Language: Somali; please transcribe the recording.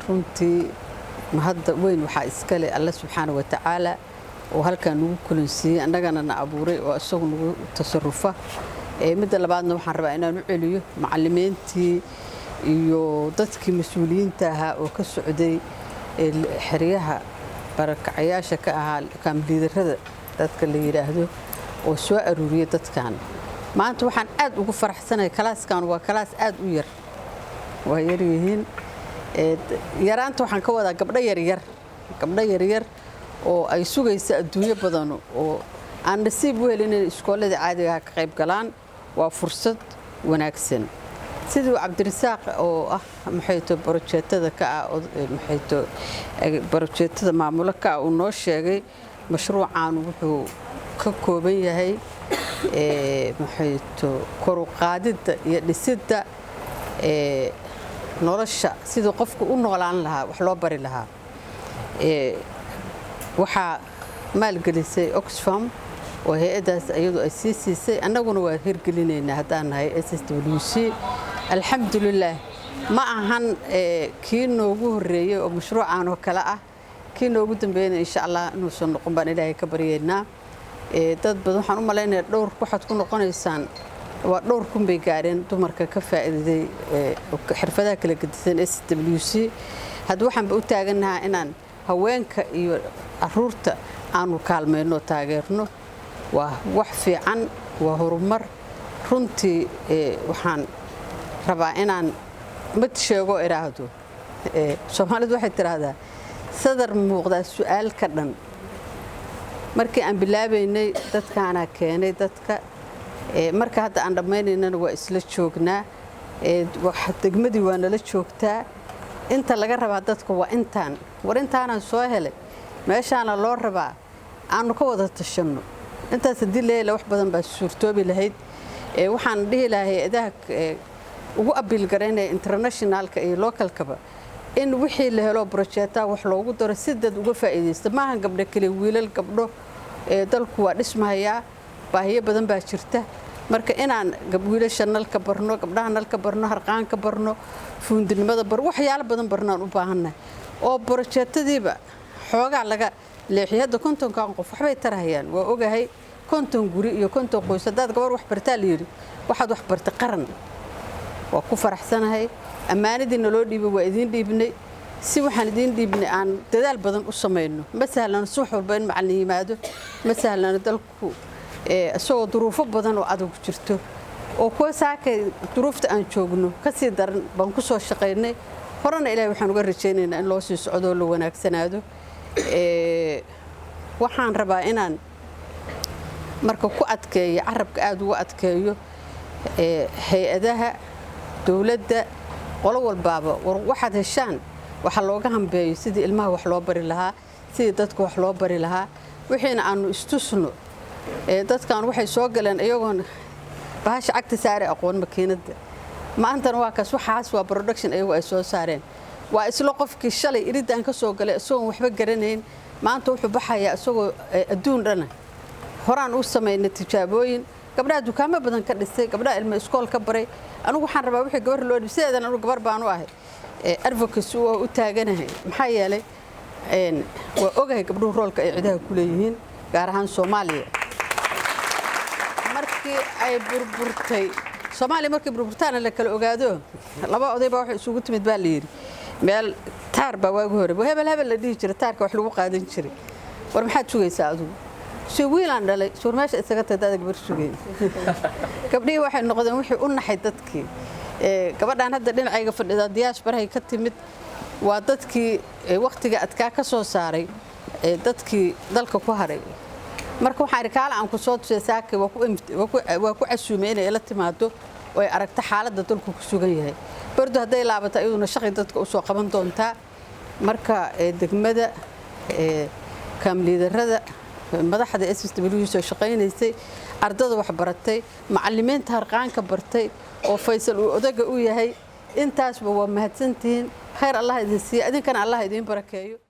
runtii mahadda weyn waxa iska leh Allah subhanahu wa ta'ala oo halkan ugu kulansiiyay annagana na abuuray oo isagu nagu tasarrufa midda labaadna waxaan rabaa inaan u celiyo macallimiintii iyo dadkii mas'uuliyiinta ahaa oo ka socday xiriyaha barakacayaasha ka ahaa kaamliidarada dadka la yiraahdo oo soo aruuriyay dadkan maanta waxaan aad ugu faraxsanahay kalaaskan waa kalaas aad u yar waa yar yihiin yaraanta waxaan ka wadaa gabdho yaryar oo ay sugaysa adduunyo badan oo aan nasiib u helin in iskoolada caadiga ah ka qayb galaan waa fursad wanaagsan sidoo Cabdirasaaq oo ah maxayto borojeetada ka ah maxayto borojeetada maamulka uu noo sheegay mashruucan wuxuu ka kooban yahay maxayto kor u qaadida iyo dhisidda nolosha sidoo qofku u noolaan lahaa wax loo bari lahaa waxa maalgelisay Oxfam oo hay'adaas ayadu ay siisay annaguna waa hirgelinayna hadaan nahay SSWC alxamdulillah ma ahan kii noogu horeeyay oo mashruucan oo kala ah kii noogu dambeeyay insha Allah inuu soo noqon baan Ilaahay ka baryeynaa dad badan waxaan u maleynayaa dhowr waxaad ku noqonaysaan waa dhowr kun bay gaareen dumarka ka faa'iiday xirfadaha kala gedisan SWC hadda waxaan u taaganahay inaan haweenka iyo aruurta aanu kaalmeyno taageerno waa wax fiican waa horumar runtii waxaan rabaa inaan mid sheego iraahdo Soomaalidu waxay tiraahdaa sadar muuqda su'aal ka dhan markii aan bilaabaynay dadkaana keenay dadka marka hadda aan dhameynayna waa isla joognaa waxa degmadii waa nala joogtaa inta laga rabaa dadka waa intaan soo helay meeshaana loo rabaa aanu ka wada tashano intaas hadii leeyahay wax badan baa suurtoobi lahayd waxaan dhihi lahaa hay'adaha ugu abiil gareynay internationalka iyo localkaba in wixii la helo projecta wax loogu daro si dad uga faa'iideysto maaha gabdho kale wiilal gabdho dalku waa dhismayaa baahiyo badan baa jirta marka inaan wiilasha nalka barno gabdhaha nalka barno harqaanka barno fuundinimada bar waxyaalo badan barnaan u baahannahay oo projectadiiba xoogaa laga leexiyada kontonkan qof waxbay tarahayaan waa ogahay konton guri iyo konton qoys dad gabar wax bartaa la yiri waxaad wax bartay qaran waa ku faraxsanahay amaanadiina loo dhiibay waa idin dhiibnay si waxaan idin dhiibnay aan dadaal badan u sameeyno masahlan suux walba in macallin yimaado masahlan dalku asoo duruufo badan oo adag jirto oo kuwa saakay duruufta aan joogno ka sii daran baan ku soo shaqeynay horena Ilaahay waxaan uga rajaynaynaa in loo sii socdo la wanaagsanaado waxaan rabaa inaan marka ku adkeeyo carabka aad ugu adkeeyo hay'adaha dawladda qolo walbaaba waxaad heshaan waxa looga hambeeyo sidii ilmaha wax loo bari lahaa sidii dadku wax loo bari lahaa wixiina aanu istusno dadkan waxay soo galeen iyagoon bahasha cagta saare aqoon makiinada maantana waa kaas waxaas waa production ayagu ay soo saareen waa isla qofkii shalay iridan ka soo galay asoo waxba garanayn maanta wuxuu baxayaa asagoo adduun dhana horaan u sameeyay tijaabooyin gabdhaha dukaamo badan ka dhisay gabdhaha ilmo iskool ka baray anigu waxaan rabaa wixii gabar loo dhibseedan anigu gabar baan u ahay advocacy oo u taaganahay maxaa yeelay waa ogahay gabdhuhu roolka ay ciidaha ku leeyihiin gaar ahaan Soomaaliya markii ay burburtay Soomaaliya markii burburtaana la kala ogaado laba oday baa wax isugu timid baa la yiri meel taar baa waagu hore hebel la dhigi jiray taarka wax lagu qaadan jiray war maxaad sugaysaa adigu si wiilan dhalay surmeesha isaga taday gabar sugay gabdhii waxay noqdeen wixii u naxay dadkii gabadhan hadda dhinacayga fadhida diaspora ka timid waa dadkii waqtiga adkaa ka soo saaray dadkii dalka ku haray marka waxaan rikaal aan ku soo tusay saakay waa ku casuumay inay la timaado oo ay aragto xaaladda dalku ku sugan yahay bardo haday laabato ayaduna shaqo dadka u soo qaban doontaa marka degmada kaamliidarada madaxda SSWC soo shaqeynaysay ardada wax baratay macallimiinta harqaanka bartay oo Faysal uu odaga u yahay intaasba waa mahadsantiin khayr Allah idin siiyo idinkana Allah idin barakeeyo